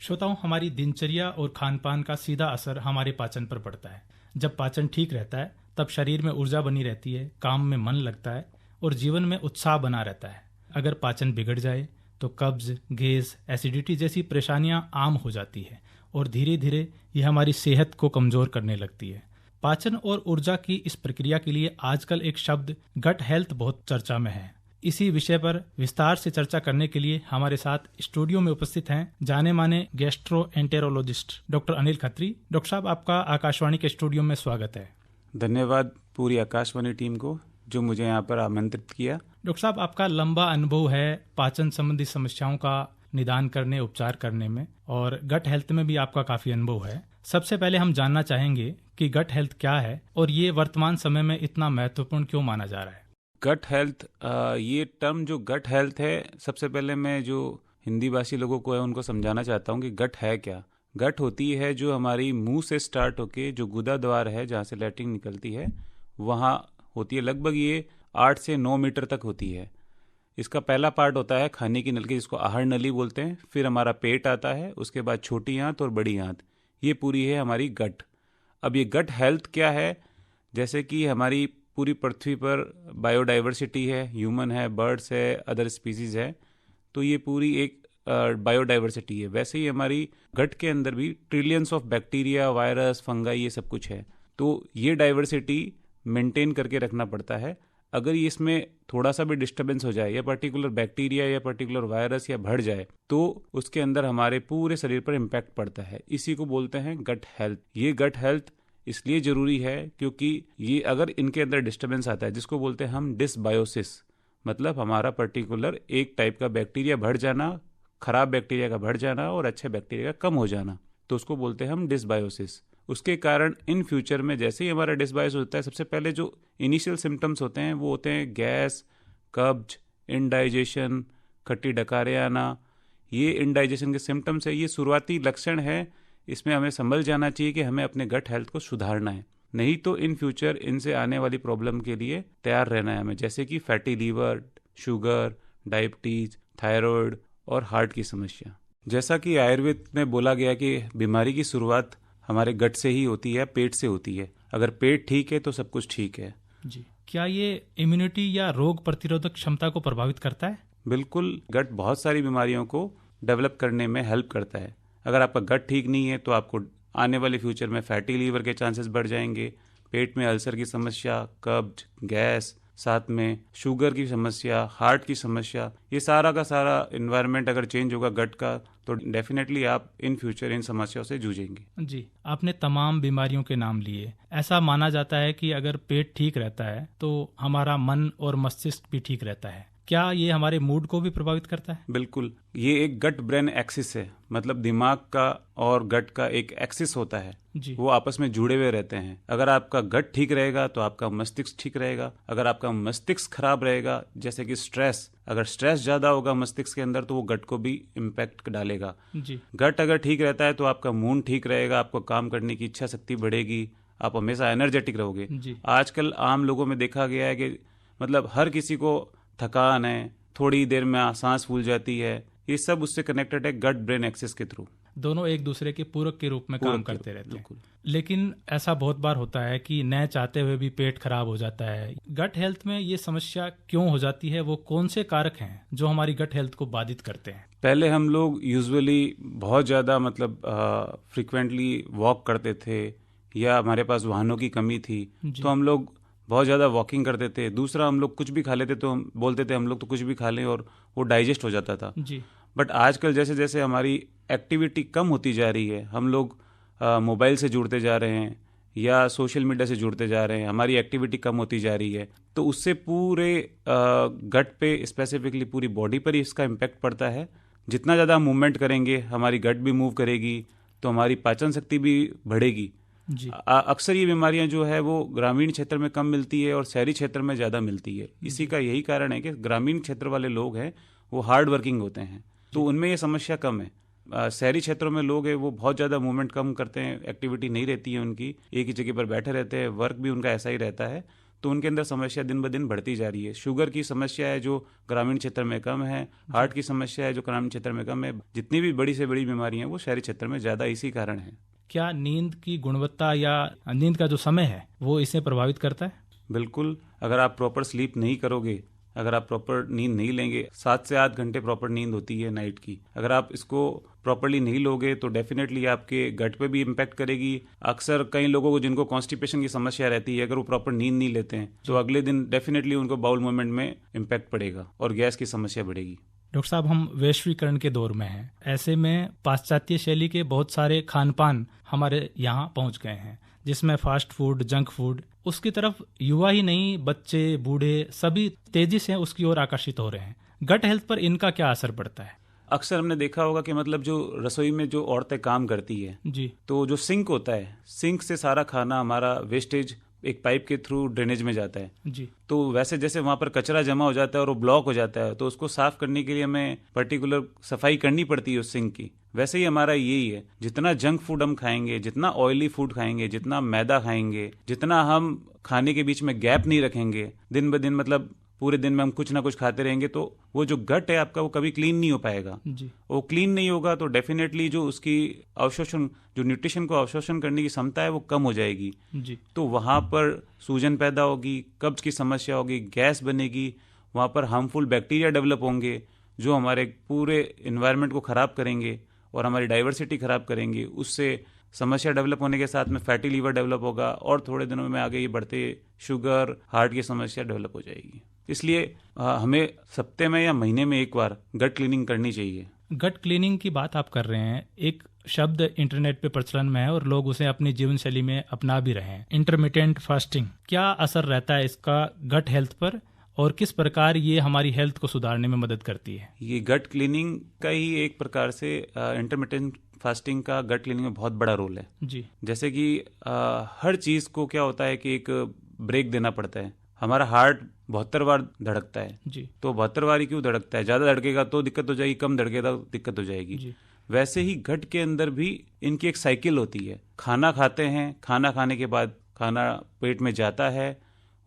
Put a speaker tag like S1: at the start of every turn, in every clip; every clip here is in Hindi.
S1: श्रोताओं, हमारी दिनचर्या और खान पान का सीधा असर हमारे पाचन पर पड़ता है। जब पाचन ठीक रहता है तब शरीर में ऊर्जा बनी रहती है, काम में मन लगता है और जीवन में उत्साह बना रहता है। अगर पाचन बिगड़ जाए तो कब्ज, गैस, एसिडिटी जैसी परेशानियां आम हो जाती है और धीरे धीरे यह हमारी सेहत को कमजोर करने लगती है। पाचन और ऊर्जा की इस प्रक्रिया के लिए आजकल एक शब्द गट हेल्थ बहुत चर्चा में है। इसी विषय पर विस्तार से चर्चा करने के लिए हमारे साथ स्टूडियो में उपस्थित हैं जाने माने gastroenterologist doctor Anil Khatri. Doctor साहब, आपका आकाशवाणी के स्टूडियो में स्वागत है।
S2: धन्यवाद पूरी आकाशवाणी टीम को जो मुझे यहाँ पर आमंत्रित किया।
S1: डॉक्टर साहब, आपका लंबा अनुभव है पाचन संबंधी समस्याओं का निदान करने, उपचार करने में, और गट हेल्थ में भी आपका काफी अनुभव है। सबसे पहले हम जानना चाहेंगे कि गट हेल्थ क्या है और ये वर्तमान समय में इतना महत्वपूर्ण क्यों माना जा रहा है।
S2: गट हेल्थ, ये टर्म जो गट हेल्थ है, सबसे पहले मैं जो हिंदी भाषी लोगों को है उनको समझाना चाहता हूँ कि गट है क्या। गट होती है जो हमारी मुंह से स्टार्ट होके जो गुदा द्वार है जहाँ से लैट्रिन निकलती है वहाँ होती है। लगभग ये 8 से 9 मीटर तक होती है। इसका पहला पार्ट होता है खाने की नली, जिसको आहार नली बोलते हैं। फिर हमारा पेट आता है, उसके बाद छोटी आंत और बड़ी आंत। ये पूरी है हमारी गट। अब ये गट हेल्थ क्या है, जैसे कि हमारी पूरी पृथ्वी पर बायोडाइवर्सिटी है, ह्यूमन है, बर्ड्स है, अदर स्पीसीज है, तो ये पूरी एक बायोडाइवर्सिटी है। वैसे ही हमारी गट के अंदर भी trillions of bacteria, virus, fungi, ये सब कुछ है। तो ये डाइवर्सिटी मेंटेन करके रखना पड़ता है। अगर ये इसमें थोड़ा सा भी डिस्टर्बेंस हो जाए, या पर्टिकुलर बैक्टीरिया या पर्टिकुलर वायरस या बढ़ जाए, तो उसके अंदर हमारे पूरे शरीर पर इम्पैक्ट पड़ता है। इसी को बोलते हैं गट हेल्थ। ये गट हेल्थ इसलिए जरूरी है क्योंकि ये अगर इनके अंदर डिस्टर्बेंस आता है, जिसको बोलते हैं हम डिसबायोसिस, मतलब हमारा पर्टिकुलर एक टाइप का बैक्टीरिया बढ़ जाना, खराब बैक्टीरिया का बढ़ जाना और अच्छे बैक्टीरिया का कम हो जाना, तो उसको बोलते हैं हम डिसबायोसिस। उसके कारण इन फ्यूचर में जैसे ही हमारा डिसबायोसिस होता है, सबसे पहले जो इनिशियल सिम्टम्स होते हैं वो होते हैं गैस, कब्ज, इनडाइजेशन, खट्टी डकारे आना। ये इनडाइजेशन के सिम्टम्स है, ये शुरुआती लक्षण है। इसमें हमें समझ जाना चाहिए कि हमें अपने गट हेल्थ को सुधारना है, नहीं तो इन फ्यूचर इनसे आने वाली प्रॉब्लम के लिए तैयार रहना है हमें, जैसे कि fatty liver, sugar, diabetes, thyroid और हार्ट की समस्या। जैसा कि आयुर्वेद में बोला गया कि बीमारी की शुरुआत हमारे गट से ही होती है, पेट से होती है। अगर पेट ठीक है तो सब कुछ ठीक है
S1: जी। क्या ये इम्यूनिटी या रोग प्रतिरोधक क्षमता को प्रभावित करता है?
S2: बिल्कुल। गट बहुत सारी बीमारियों को डेवलप करने में हेल्प करता है। अगर आपका गट ठीक नहीं है तो आपको आने वाले फ्यूचर में फैटी लीवर के चांसेस बढ़ जाएंगे, पेट में अल्सर की समस्या, कब्ज, गैस, साथ में शुगर की समस्या, हार्ट की समस्या। ये सारा का सारा इन्वायरमेंट अगर चेंज होगा गट का, तो डेफिनेटली आप इन फ्यूचर इन समस्याओं से जूझेंगे।
S1: जी, आपने तमाम बीमारियों के नाम लिए। ऐसा माना जाता है कि अगर पेट ठीक रहता है तो हमारा मन और मस्तिष्क भी ठीक रहता है। क्या ये हमारे मूड को भी प्रभावित करता है?
S2: बिल्कुल। ये एक गट ब्रेन एक्सिस है, मतलब दिमाग का और गट का एक एक्सिस होता है
S1: जी।
S2: वो आपस में जुड़े हुए रहते हैं। अगर आपका गट ठीक रहेगा तो आपका मस्तिष्क ठीक रहेगा। अगर आपका मस्तिष्क खराब रहेगा, जैसे कि स्ट्रेस, अगर स्ट्रेस ज्यादा होगा मस्तिष्क के अंदर तो वो गट को भी इम्पैक्ट डालेगा
S1: जी।
S2: गट अगर ठीक रहता है तो आपका मूड ठीक रहेगा, आपको काम करने की इच्छा शक्ति बढ़ेगी, आप हमेशा एनर्जेटिक रहोगे।
S1: जी।
S2: आजकल आम लोगों में देखा गया है कि मतलब हर किसी को थकान है, थोड़ी देर में सांस फूल जाती है। ये सब उससे कनेक्टेड है गट ब्रेन एक्सिस के थ्रू।
S1: दोनों एक दूसरे के पूरक के रूप में काम करते रहते हैं।
S2: बिल्कुल।
S1: लेकिन ऐसा बहुत बार होता है कि न चाहते हुए भी पेट खराब हो जाता है। गट हेल्थ में ये समस्या क्यों हो जाती है? वो कौन से कारक हैं जो हमारी गट हेल्थ को बाधित करते हैं?
S2: पहले हम लोग यूजुअली बहुत ज़्यादा मतलब फ्रिक्वेंटली वॉक करते थे, या हमारे पास वाहनों की कमी थी तो हम लोग बहुत ज़्यादा वॉकिंग करते थे। दूसरा, हम लोग कुछ भी खा लेते तो हम बोलते थे हम लोग तो कुछ भी खा लें और वो डाइजेस्ट हो जाता था
S1: जी।
S2: बट आजकल जैसे जैसे हमारी एक्टिविटी कम होती जा रही है, हम लोग मोबाइल से जुड़ते जा रहे हैं या सोशल मीडिया से जुड़ते जा रहे हैं, हमारी एक्टिविटी कम होती जा रही है, तो उससे पूरे गट पे, स्पेसिफिकली पूरी बॉडी पर ही इसका इम्पैक्ट पड़ता है। जितना ज़्यादा हम मूवमेंट करेंगे, हमारी गट भी मूव करेगी तो हमारी पाचन शक्ति भी बढ़ेगी। अक्सर ये बीमारियां जो है वो ग्रामीण क्षेत्र में कम मिलती है और शहरी क्षेत्र में ज़्यादा मिलती है। इसी का यही कारण है कि ग्रामीण क्षेत्र वाले लोग हैं वो हार्ड वर्किंग होते हैं, तो उनमें ये समस्या कम है। शहरी क्षेत्रों में लोग हैं वो बहुत ज़्यादा मूवमेंट कम करते हैं, एक्टिविटी नहीं रहती है उनकी, एक ही जगह पर बैठे रहते हैं, वर्क भी उनका ऐसा ही रहता है, तो उनके अंदर समस्या दिन ब दिन बढ़ती जा रही है। शुगर की समस्या है जो ग्रामीण क्षेत्र में कम है, हार्ट की समस्या है जो ग्रामीण क्षेत्र में कम है, जितनी भी बड़ी से बड़ी बीमारियां हैं वो शहरी क्षेत्र में ज़्यादा इसी कारण है।
S1: क्या नींद की गुणवत्ता या नींद का जो समय है वो इसे प्रभावित करता है?
S2: बिल्कुल, अगर आप प्रॉपर स्लीप नहीं करोगे, अगर आप प्रॉपर नींद नहीं लेंगे, 7 से 8 घंटे प्रॉपर नींद होती है नाइट की, अगर आप इसको प्रॉपरली नहीं लोगे तो डेफिनेटली आपके गट पे भी इम्पैक्ट करेगी। अक्सर कई लोगों को जिनको कॉन्स्टिपेशन की समस्या रहती है, अगर वो प्रॉपर नींद नहीं लेते हैं तो अगले दिन डेफिनेटली उनको बाउल मूवमेंट में इम्पैक्ट पड़ेगा और गैस की समस्या बढ़ेगी।
S1: डॉक्टर साहब, हम वैश्वीकरण के दौर में हैं, ऐसे में पाश्चात्य शैली के बहुत सारे खान पान हमारे यहाँ पहुँच गए हैं, जिसमें फास्ट फूड, जंक फूड, उसकी तरफ युवा ही नहीं बच्चे बूढ़े सभी तेजी से उसकी ओर आकर्षित हो रहे हैं। गट हेल्थ पर इनका क्या असर पड़ता है?
S2: अक्सर हमने देखा होगा कि मतलब जो रसोई में जो औरतें काम करती है
S1: जी,
S2: तो जो सिंक होता है, सिंक से सारा खाना हमारा वेस्टेज एक पाइप के थ्रू ड्रेनेज में जाता है।
S1: जी,
S2: तो वैसे जैसे वहाँ पर कचरा जमा हो जाता है और वो ब्लॉक हो जाता है तो उसको साफ करने के लिए हमें पर्टिकुलर सफाई करनी पड़ती है उस सिंक की। वैसे ही हमारा यही है, जितना जंक फूड हम खाएंगे, जितना ऑयली फूड खाएंगे, जितना मैदा खाएंगे, जितना हम खाने के बीच में गैप नहीं रखेंगे, दिन ब दिन मतलब पूरे दिन में हम कुछ ना कुछ खाते रहेंगे, तो वो जो गट है आपका वो कभी क्लीन नहीं हो पाएगा।
S1: जी,
S2: वो क्लीन नहीं होगा तो डेफिनेटली जो उसकी अवशोषण, जो न्यूट्रिशन को अवशोषण करने की क्षमता है वो कम हो जाएगी।
S1: जी,
S2: तो वहाँ पर सूजन पैदा होगी, कब्ज की समस्या होगी, गैस बनेगी, वहाँ पर हार्मफुल बैक्टीरिया डेवलप होंगे जो हमारे पूरे इन्वायरमेंट को ख़राब करेंगे और हमारी डाइवर्सिटी ख़राब करेंगे। उससे समस्या डेवलप होने के साथ में फैटी लीवर डेवलप होगा और थोड़े दिनों में आगे ये बढ़ते शुगर, हार्ट की समस्या डेवलप हो जाएगी। इसलिए हमें हफ्ते में या महीने में एक बार गट क्लीनिंग करनी चाहिए।
S1: गट क्लीनिंग की बात आप कर रहे हैं, एक शब्द इंटरनेट पे प्रचलन में है और लोग उसे अपनी जीवन शैली में अपना भी रहे हैं, इंटरमिटेंट फास्टिंग। क्या असर रहता है इसका गट हेल्थ पर और किस प्रकार ये हमारी हेल्थ को सुधारने में मदद करती है?
S2: ये गट क्लीनिंग का ही एक प्रकार से इंटरमिटेंट फास्टिंग का गट क्लीनिंग में बहुत बड़ा रोल है।
S1: जी,
S2: जैसे कि हर चीज़ को क्या होता है कि एक ब्रेक देना पड़ता है। हमारा हार्ट 72 बार धड़कता है,
S1: जी,
S2: तो 72 बार ही क्यों धड़कता है? ज़्यादा धड़केगा तो दिक्कत हो जाएगी, कम धड़केगा तो दिक्कत हो जाएगी।
S1: जी,
S2: वैसे ही गट के अंदर भी इनकी एक साइकिल होती है। खाना खाते हैं, खाना खाने के बाद खाना पेट में जाता है,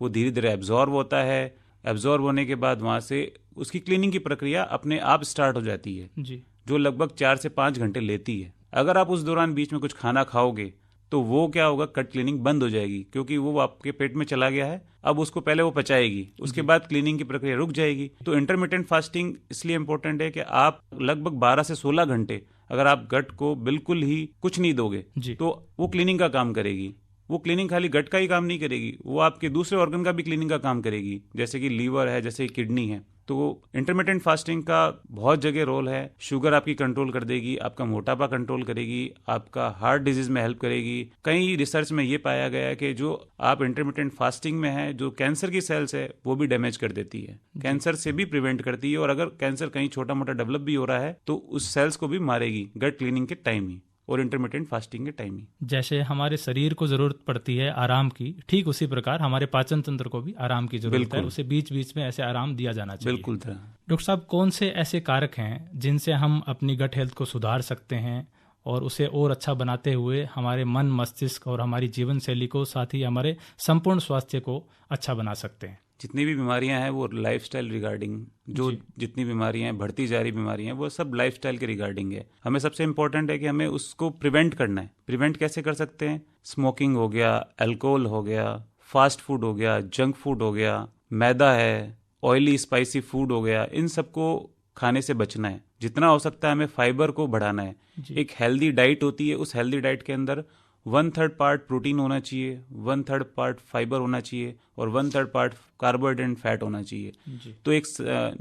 S2: वो धीरे धीरे एब्जॉर्ब होता है, एब्जॉर्ब होने के बाद वहाँ से उसकी क्लीनिंग की प्रक्रिया अपने आप स्टार्ट हो जाती है,
S1: जी,
S2: जो लगभग 4 से 5 घंटे लेती है। अगर आप उस दौरान बीच में कुछ खाना खाओगे तो वो क्या होगा, कट क्लीनिंग बंद हो जाएगी, क्योंकि वो आपके पेट में चला गया है। अब उसको पहले वो पचाएगी, उसके बाद क्लीनिंग की प्रक्रिया रुक जाएगी। तो इंटरमिटेंट फास्टिंग इसलिए इंपॉर्टेंट है कि आप लगभग 12 से 16 घंटे अगर आप गट को बिल्कुल ही कुछ नहीं दोगे
S1: जी,
S2: तो वो क्लीनिंग का काम करेगी। वो क्लीनिंग खाली गट का ही काम नहीं करेगी, वो आपके दूसरे ऑर्गन का भी क्लीनिंग का काम करेगी, जैसे कि लीवर है, जैसे किडनी है। तो इंटरमिटेंट फास्टिंग का बहुत जगह रोल है। शुगर आपकी कंट्रोल कर देगी, आपका मोटापा कंट्रोल करेगी, आपका हार्ट डिजीज में हेल्प करेगी। कई रिसर्च में ये पाया गया है कि जो आप इंटरमिटेंट फास्टिंग में है, जो कैंसर की सेल्स है वो भी डैमेज कर देती है, कैंसर से भी प्रिवेंट करती है, और अगर कैंसर कहीं छोटा मोटा डेवलप भी हो रहा है तो उस सेल्स को भी मारेगी गट क्लीनिंग के टाइम ही और इंटरमिटेंट फास्टिंग के टाइम ही।
S1: जैसे हमारे शरीर को जरूरत पड़ती है आराम की, ठीक उसी प्रकार हमारे पाचन तंत्र को भी आराम की जरूरत है, उसे बीच बीच में ऐसे आराम दिया जाना चाहिए।
S2: बिल्कुल।
S1: डॉक्टर साहब, कौन से ऐसे कारक हैं जिनसे हम अपनी गट हेल्थ को सुधार सकते हैं और उसे और अच्छा बनाते हुए हमारे मन, मस्तिष्क और हमारी जीवन शैली को, साथ ही हमारे संपूर्ण स्वास्थ्य को अच्छा बना सकते हैं?
S2: जितनी भी बीमारियां हैं वो लाइफस्टाइल रिगार्डिंग, जो जितनी बीमारियां हैं, बढ़ती जा रही बीमारियां हैं, वो सब लाइफस्टाइल के रिगार्डिंग है। हमें सबसे इंपॉर्टेंट है कि हमें उसको प्रिवेंट करना है। प्रिवेंट कैसे कर सकते हैं? स्मोकिंग हो गया, अल्कोहल हो गया, फास्ट फूड हो गया, जंक फूड हो गया, मैदा है, ऑयली स्पाइसी फूड हो गया, इन सबको खाने से बचना है। जितना हो सकता है हमें फाइबर को बढ़ाना है। एक हेल्दी डाइट होती है, उस हेल्दी डाइट के अंदर 1/3 पार्ट प्रोटीन होना चाहिए, 1/3 पार्ट फाइबर होना चाहिए और 1/3 पार्ट कार्बोहाइड्रेट एंड फैट होना चाहिए। तो एक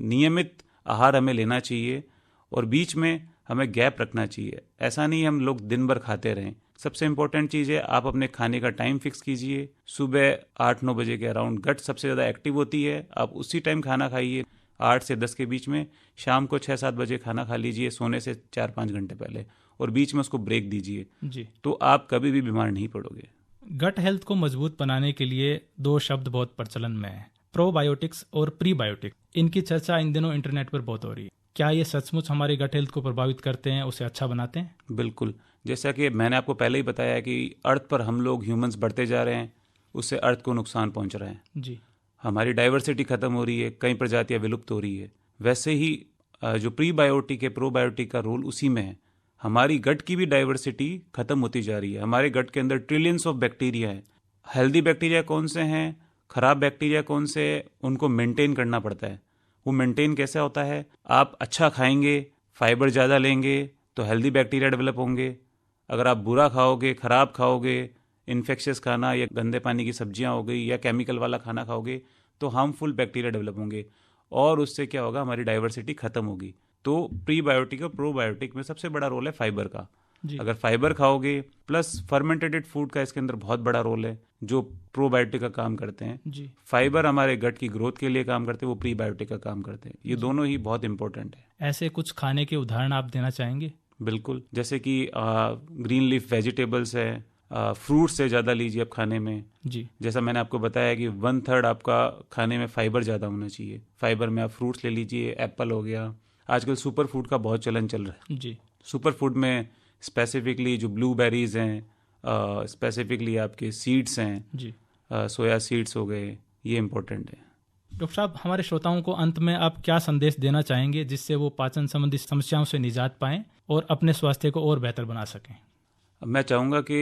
S2: नियमित आहार हमें लेना चाहिए और बीच में हमें गैप रखना चाहिए। ऐसा नहीं हम लोग दिन भर खाते रहें। सबसे इंपॉर्टेंट चीज़ है, आप अपने खाने का टाइम फिक्स कीजिए। सुबह 8-9 बजे के अराउंड गट सबसे ज़्यादा एक्टिव होती है, आप उसी टाइम खाना खाइए, 8 से 10 के बीच में। शाम को 6-7 बजे खाना खा लीजिए सोने से 4-5 घंटे पहले, और बीच में उसको ब्रेक दीजिए जी। तो आप कभी भी बीमार नहीं पड़ोगे।
S1: गट हेल्थ को मजबूत बनाने के लिए 2 शब्द बहुत प्रचलन में है, प्रोबायोटिक्स और प्रीबायोटिक्स। इनकी चर्चा इन दिनों इंटरनेट पर बहुत हो रही है। क्या ये सचमुच हमारे गट हेल्थ को प्रभावित करते हैं, उसे अच्छा बनाते हैं?
S2: बिल्कुल। जैसा कि मैंने आपको पहले ही बताया कि अर्थ पर हम लोग ह्यूमंस बढ़ते जा रहे हैं, उससे अर्थ को नुकसान पहुंच रहा है
S1: जी।
S2: हमारी डाइवर्सिटी खत्म हो रही है, कई प्रजातियां विलुप्त हो रही है। वैसे ही जो प्रीबायोटिक है, प्रोबायोटिक का रोल उसी में है। हमारी गट की भी डाइवर्सिटी खत्म होती जा रही है। हमारे गट के अंदर ट्रिलियंस ऑफ बैक्टीरिया है। हेल्दी बैक्टीरिया कौन से हैं, खराब बैक्टीरिया कौन से हैं, उनको मेंटेन करना पड़ता है। वो मेंटेन कैसे होता है? आप अच्छा खाएंगे, फाइबर ज़्यादा लेंगे तो हेल्दी बैक्टीरिया डेवलप होंगे। अगर आप बुरा खाओगे, खराब खाओगे, इन्फेक्शियस खाना या गंदे पानी की सब्जियां हो गई या केमिकल वाला खाना खाओगे तो हार्मफुल बैक्टीरिया डेवलप होंगे और उससे क्या होगा, हमारी डाइवर्सिटी खत्म होगी। तो प्रीबायोटिक और प्रोबायोटिक में सबसे बड़ा रोल है फाइबर का। अगर फाइबर खाओगे प्लस फर्मेंटेड फूड का इसके अंदर बहुत बड़ा रोल है जो प्रोबायोटिक का काम करते हैं
S1: जी।
S2: फाइबर हमारे गट की ग्रोथ के लिए काम करते हैं, वो प्रीबायोटिक का काम करते हैं। ये दोनों ही बहुत इंपॉर्टेंट है।
S1: ऐसे कुछ खाने के उदाहरण आप देना चाहेंगे?
S2: बिल्कुल, जैसे कि ग्रीन लीफ वेजिटेबल्स है, फ्रूट्स से ज़्यादा लीजिए आप खाने में
S1: जी।
S2: जैसा मैंने आपको बताया कि 1/3 आपका खाने में फाइबर ज़्यादा होना चाहिए। फाइबर में आप फ्रूट्स ले लीजिए, एप्पल हो गया। आजकल सुपर फूड का बहुत चलन चल रहा है
S1: जी।
S2: सुपर फूड में स्पेसिफिकली जो ब्लूबेरीज हैं, स्पेसिफिकली आपके सीड्स हैं
S1: जी,
S2: सोया सीड्स हो गए, ये इम्पोर्टेंट है।
S1: डॉक्टर साहब, हमारे श्रोताओं को अंत में आप क्या संदेश देना चाहेंगे जिससे वो पाचन संबंधी समस्याओं से निजात पाएं और अपने स्वास्थ्य को और बेहतर बना सकें?
S2: मैं चाहूँगा कि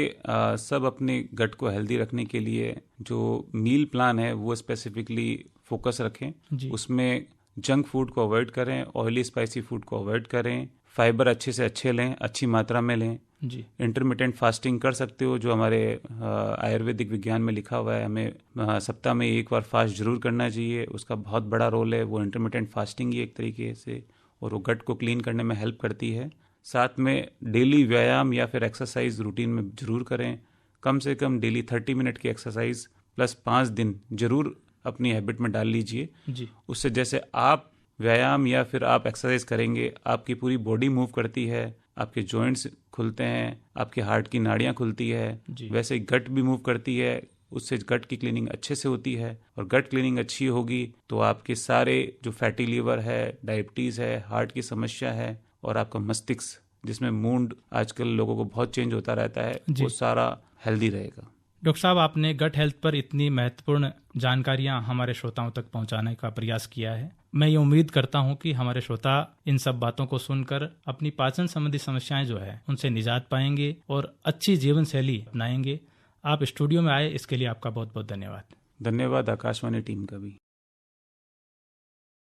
S2: सब अपने गट को हेल्दी रखने के लिए जो मील प्लान है वो स्पेसिफिकली फोकस रखें
S1: जी।
S2: उसमें जंक फूड को अवॉइड करें, ऑयली स्पाइसी फूड को अवॉइड करें, फाइबर अच्छे से अच्छे लें, अच्छी मात्रा में लें।
S1: जी।
S2: इंटरमिटेंट फास्टिंग कर सकते हो जो हमारे आयुर्वेदिक विज्ञान में लिखा हुआ है। हमें सप्ताह में एक बार फास्ट जरूर करना चाहिए, उसका बहुत बड़ा रोल है। वो इंटरमिटेंट फास्टिंग ही एक तरीके से, और वो गट को क्लीन करने में हेल्प करती है। साथ में डेली व्यायाम या फिर एक्सरसाइज रूटीन में जरूर करें। कम से कम डेली 30 मिनट की एक्सरसाइज प्लस 5 दिन जरूर अपनी हैबिट में डाल लीजिए
S1: जी।
S2: उससे जैसे आप व्यायाम या फिर आप एक्सरसाइज करेंगे, आपकी पूरी बॉडी मूव करती है, आपके जॉइंट्स खुलते हैं, आपके हार्ट की नाड़ियाँ खुलती है, वैसे गट भी मूव करती है, उससे गट की क्लीनिंग अच्छे से होती है। और गट क्लीनिंग अच्छी होगी तो आपके सारे जो फैटी लीवर है, डायबिटीज़ है, हार्ट की समस्या है और आपका मस्तिष्क जिसमें मूड आजकल लोगों को बहुत चेंज होता रहता है, वो सारा हेल्दी रहेगा।
S1: डॉक्टर साहब, आपने गट हेल्थ पर इतनी महत्वपूर्ण जानकारियां हमारे श्रोताओं तक पहुंचाने का प्रयास किया है। मैं ये उम्मीद करता हूं कि हमारे श्रोता इन सब बातों को सुनकर अपनी पाचन संबंधी समस्याएं जो है उनसे निजात पाएंगे और अच्छी जीवन शैली अपनाएंगे। आप स्टूडियो में आए इसके लिए आपका बहुत बहुत धन्यवाद।
S2: धन्यवाद आकाशवाणी टीम का भी।